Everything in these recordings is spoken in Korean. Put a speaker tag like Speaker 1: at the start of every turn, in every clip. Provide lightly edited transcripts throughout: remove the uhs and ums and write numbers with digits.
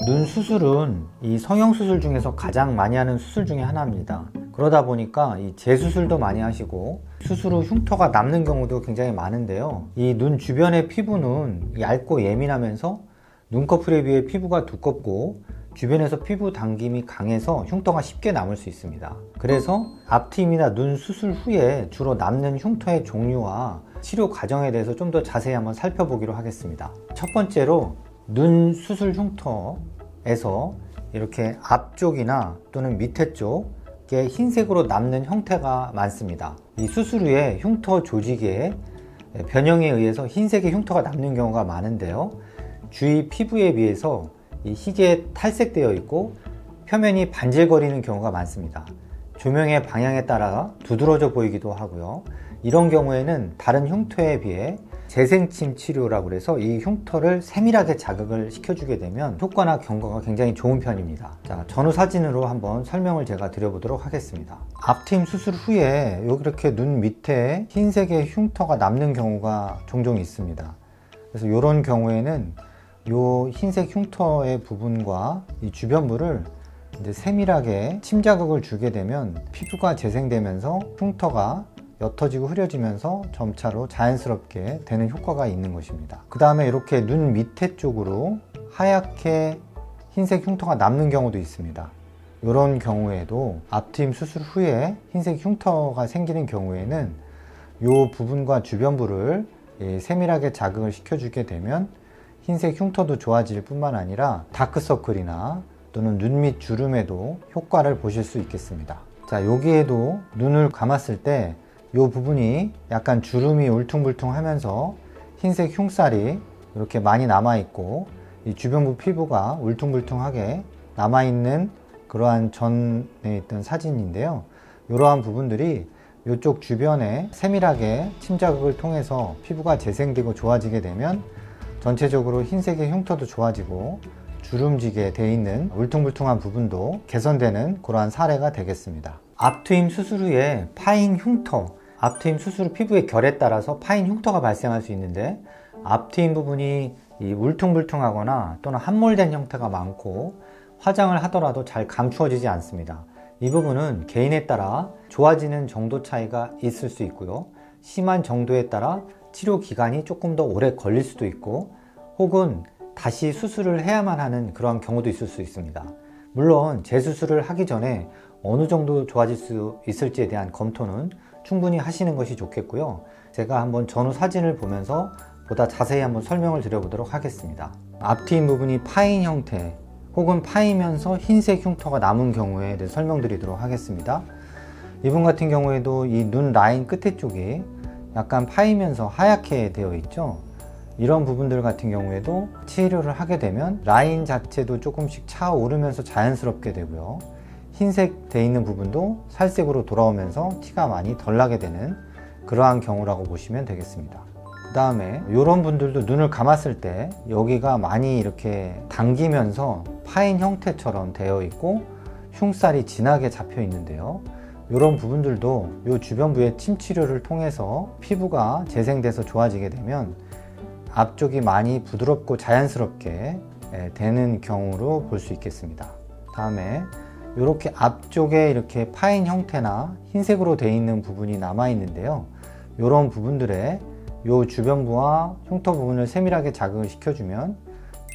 Speaker 1: 눈 수술은 이 성형수술 중에서 가장 많이 하는 수술 중에 하나입니다. 그러다 보니까 이 재수술도 많이 하시고 수술 후 흉터가 남는 경우도 굉장히 많은데요. 이 눈 주변의 피부는 얇고 예민하면서 눈꺼풀에 비해 피부가 두껍고 주변에서 피부 당김이 강해서 흉터가 쉽게 남을 수 있습니다. 그래서 앞트임이나 눈 수술 후에 주로 남는 흉터의 종류와 치료 과정에 대해서 좀 더 자세히 한번 살펴보기로 하겠습니다. 첫 번째로 눈 수술 흉터에서 이렇게 앞쪽이나 또는 밑에 쪽에 흰색으로 남는 형태가 많습니다. 이 수술 후에 흉터 조직의 변형에 의해서 흰색의 흉터가 남는 경우가 많은데요. 주위 피부에 비해서 이 희게 탈색되어 있고 표면이 반질거리는 경우가 많습니다. 조명의 방향에 따라 두드러져 보이기도 하고요. 이런 경우에는 다른 흉터에 비해 재생침 치료라고 해서 이 흉터를 세밀하게 자극을 시켜주게 되면 효과나 경과가 굉장히 좋은 편입니다. 자, 전후 사진으로 한번 설명을 제가 드려보도록 하겠습니다. 앞트임 수술 후에 이렇게 눈 밑에 흰색의 흉터가 남는 경우가 종종 있습니다. 그래서 이런 경우에는 이 흰색 흉터의 부분과 이 주변부를 이제 세밀하게 침 자극을 주게 되면 피부가 재생되면서 흉터가 옅어지고 흐려지면서 점차로 자연스럽게 되는 효과가 있는 것입니다. 그 다음에 이렇게 눈 밑에 쪽으로 하얗게 흰색 흉터가 남는 경우도 있습니다. 이런 경우에도 앞트임 수술 후에 흰색 흉터가 생기는 경우에는 이 부분과 주변부를 세밀하게 자극을 시켜주게 되면 흰색 흉터도 좋아질 뿐만 아니라 다크서클이나 또는 눈 밑 주름에도 효과를 보실 수 있겠습니다. 자, 여기에도 눈을 감았을 때 이 부분이 약간 주름이 울퉁불퉁 하면서 흰색 흉살이 이렇게 많이 남아있고 이 주변부 피부가 울퉁불퉁하게 남아있는 그러한 전에 있던 사진인데요. 이러한 부분들이 이쪽 주변에 세밀하게 침자극을 통해서 피부가 재생되고 좋아지게 되면 전체적으로 흰색의 흉터도 좋아지고 주름지게 돼 있는 울퉁불퉁한 부분도 개선되는 그러한 사례가 되겠습니다. 앞트임 수술 후에 파인 흉터, 앞트임 수술 후 피부의 결에 따라서 파인 흉터가 발생할 수 있는데 앞트임 부분이 울퉁불퉁하거나 또는 함몰된 형태가 많고 화장을 하더라도 잘 감추어지지 않습니다. 이 부분은 개인에 따라 좋아지는 정도 차이가 있을 수 있고요. 심한 정도에 따라 치료 기간이 조금 더 오래 걸릴 수도 있고 혹은 다시 수술을 해야만 하는 그런 경우도 있을 수 있습니다. 물론 재수술을 하기 전에 어느 정도 좋아질 수 있을지에 대한 검토는 충분히 하시는 것이 좋겠고요. 제가 한번 전후 사진을 보면서 보다 자세히 한번 설명을 드려보도록 하겠습니다. 앞트임 부분이 파인 형태 혹은 파이면서 흰색 흉터가 남은 경우에 대해 설명드리도록 하겠습니다. 이분 같은 경우에도 이 눈 라인 끝에 쪽이 약간 파이면서 하얗게 되어 있죠. 이런 부분들 같은 경우에도 치료를 하게 되면 라인 자체도 조금씩 차오르면서 자연스럽게 되고요. 흰색 돼 있는 부분도 살색으로 돌아오면서 티가 많이 덜 나게 되는 그러한 경우라고 보시면 되겠습니다. 그 다음에 이런 분들도 눈을 감았을 때 여기가 많이 이렇게 당기면서 파인 형태처럼 되어 있고 흉살이 진하게 잡혀 있는데요. 이런 부분들도 이 주변부의 침 치료를 통해서 피부가 재생돼서 좋아지게 되면 앞쪽이 많이 부드럽고 자연스럽게 되는 경우로 볼 수 있겠습니다. 다음에 이렇게 앞쪽에 이렇게 파인 형태나 흰색으로 되어 있는 부분이 남아 있는데요. 이런 부분들의 이 주변부와 흉터 부분을 세밀하게 자극을 시켜주면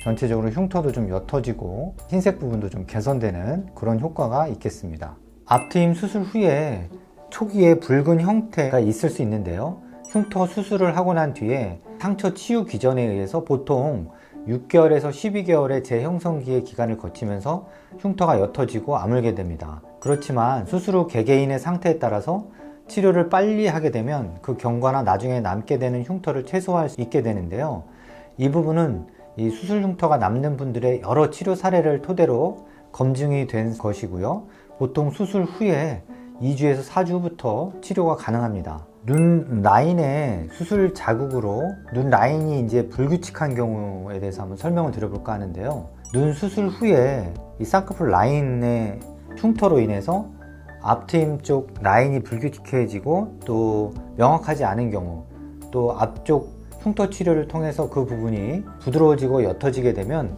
Speaker 1: 전체적으로 흉터도 좀 옅어지고 흰색 부분도 좀 개선되는 그런 효과가 있겠습니다. 앞트임 수술 후에 초기에 붉은 형태가 있을 수 있는데요. 흉터 수술을 하고 난 뒤에 상처 치유 기전에 의해서 보통 6개월에서 12개월의 재형성기의 기간을 거치면서 흉터가 옅어지고 아물게 됩니다. 그렇지만 수술 후 개개인의 상태에 따라서 치료를 빨리 하게 되면 그 경과나 나중에 남게 되는 흉터를 최소화할 수 있게 되는데요. 이 부분은 이 수술 흉터가 남는 분들의 여러 치료 사례를 토대로 검증이 된 것이고요. 보통 수술 후에 2주에서 4주부터 치료가 가능합니다. 눈 라인의 수술 자국으로 눈 라인이 이제 불규칙한 경우에 대해서 한번 설명을 드려볼까 하는데요. 눈 수술 후에 이 쌍꺼풀 라인의 흉터로 인해서 앞트임 쪽 라인이 불규칙해지고 또 명확하지 않은 경우, 또 앞쪽 흉터 치료를 통해서 그 부분이 부드러워지고 옅어지게 되면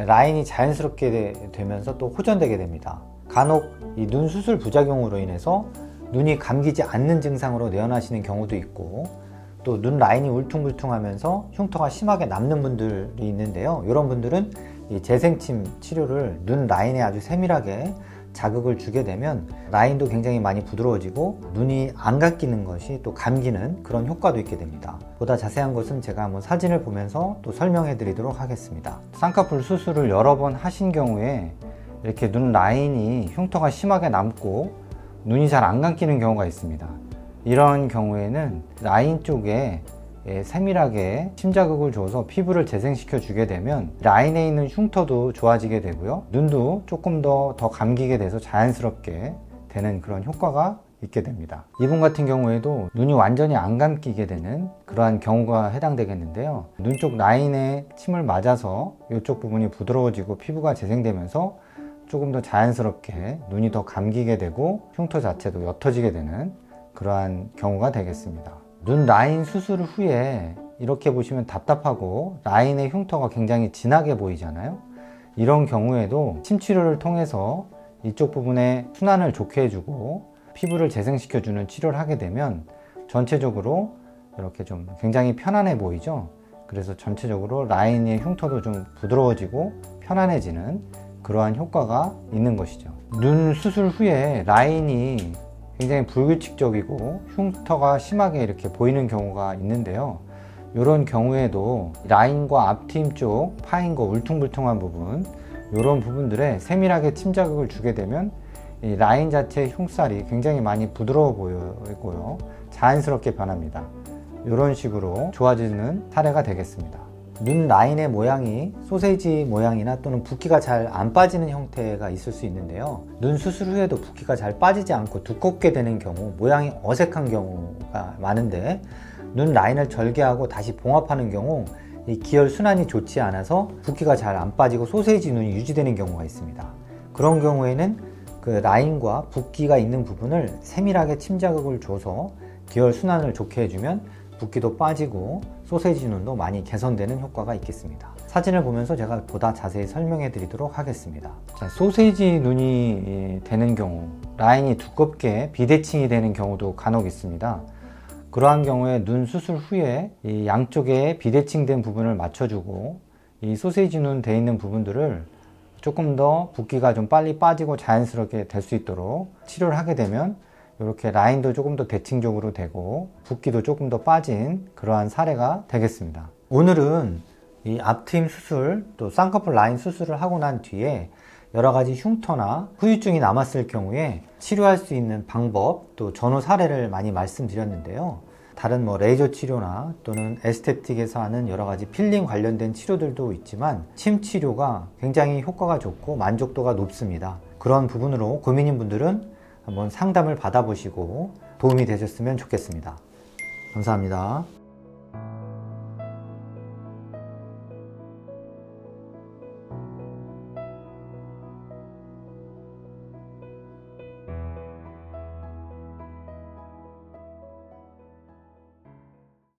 Speaker 1: 라인이 자연스럽게 되면서 또 호전되게 됩니다. 간혹 이 눈 수술 부작용으로 인해서 눈이 감기지 않는 증상으로 내원하시는 경우도 있고, 또 눈 라인이 울퉁불퉁하면서 흉터가 심하게 남는 분들이 있는데요. 이런 분들은 이 재생침 치료를 눈 라인에 아주 세밀하게 자극을 주게 되면 라인도 굉장히 많이 부드러워지고 눈이 안 감기는 것이 또 감기는 그런 효과도 있게 됩니다. 보다 자세한 것은 제가 한번 사진을 보면서 또 설명해 드리도록 하겠습니다. 쌍꺼풀 수술을 여러 번 하신 경우에 이렇게 눈 라인이 흉터가 심하게 남고 눈이 잘 안 감기는 경우가 있습니다. 이런 경우에는 라인 쪽에 세밀하게 침자극을 줘서 피부를 재생시켜 주게 되면 라인에 있는 흉터도 좋아지게 되고요, 눈도 조금 더 감기게 돼서 자연스럽게 되는 그런 효과가 있게 됩니다. 이분 같은 경우에도 눈이 완전히 안 감기게 되는 그러한 경우가 해당되겠는데요, 눈 쪽 라인에 침을 맞아서 이쪽 부분이 부드러워지고 피부가 재생되면서 조금 더 자연스럽게 눈이 더 감기게 되고 흉터 자체도 옅어지게 되는 그러한 경우가 되겠습니다. 눈 라인 수술 후에 이렇게 보시면 답답하고 라인의 흉터가 굉장히 진하게 보이잖아요. 이런 경우에도 침 치료를 통해서 이쪽 부분에 순환을 좋게 해주고 피부를 재생시켜주는 치료를 하게 되면 전체적으로 이렇게 좀 굉장히 편안해 보이죠. 그래서 전체적으로 라인의 흉터도 좀 부드러워지고 편안해지는 그러한 효과가 있는 것이죠. 눈 수술 후에 라인이 굉장히 불규칙적이고 흉터가 심하게 이렇게 보이는 경우가 있는데요, 이런 경우에도 라인과 앞트임 쪽 파인 거 울퉁불퉁한 부분, 이런 부분들에 세밀하게 침자극을 주게 되면 이 라인 자체의 흉살이 굉장히 많이 부드러워 보이고요, 자연스럽게 변합니다. 이런 식으로 좋아지는 사례가 되겠습니다. 눈 라인의 모양이 소세지 모양이나 또는 붓기가 잘 안 빠지는 형태가 있을 수 있는데요, 눈 수술 후에도 붓기가 잘 빠지지 않고 두껍게 되는 경우, 모양이 어색한 경우가 많은데, 눈 라인을 절개하고 다시 봉합하는 경우 이 기혈 순환이 좋지 않아서 붓기가 잘 안 빠지고 소세지 눈이 유지되는 경우가 있습니다. 그런 경우에는 그 라인과 붓기가 있는 부분을 세밀하게 침자극을 줘서 기혈 순환을 좋게 해주면 붓기도 빠지고 소세지 눈도 많이 개선되는 효과가 있겠습니다. 사진을 보면서 제가 보다 자세히 설명해 드리도록 하겠습니다. 자, 소세지 눈이 되는 경우, 라인이 두껍게 비대칭이 되는 경우도 간혹 있습니다. 그러한 경우에 눈 수술 후에 이 양쪽에 비대칭된 부분을 맞춰주고 이 소세지 눈 돼 있는 부분들을 조금 더 붓기가 좀 빨리 빠지고 자연스럽게 될 수 있도록 치료를 하게 되면 이렇게 라인도 조금 더 대칭적으로 되고 붓기도 조금 더 빠진 그러한 사례가 되겠습니다. 오늘은 이 앞트임 수술, 또 쌍꺼풀 라인 수술을 하고 난 뒤에 여러 가지 흉터나 후유증이 남았을 경우에 치료할 수 있는 방법, 또 전후 사례를 많이 말씀드렸는데요. 다른 레이저 치료나 또는 에스테틱에서 하는 여러 가지 필링 관련된 치료들도 있지만 침 치료가 굉장히 효과가 좋고 만족도가 높습니다. 그런 부분으로 고민인 분들은 한번 상담을 받아보시고 도움이 되셨으면 좋겠습니다. 감사합니다.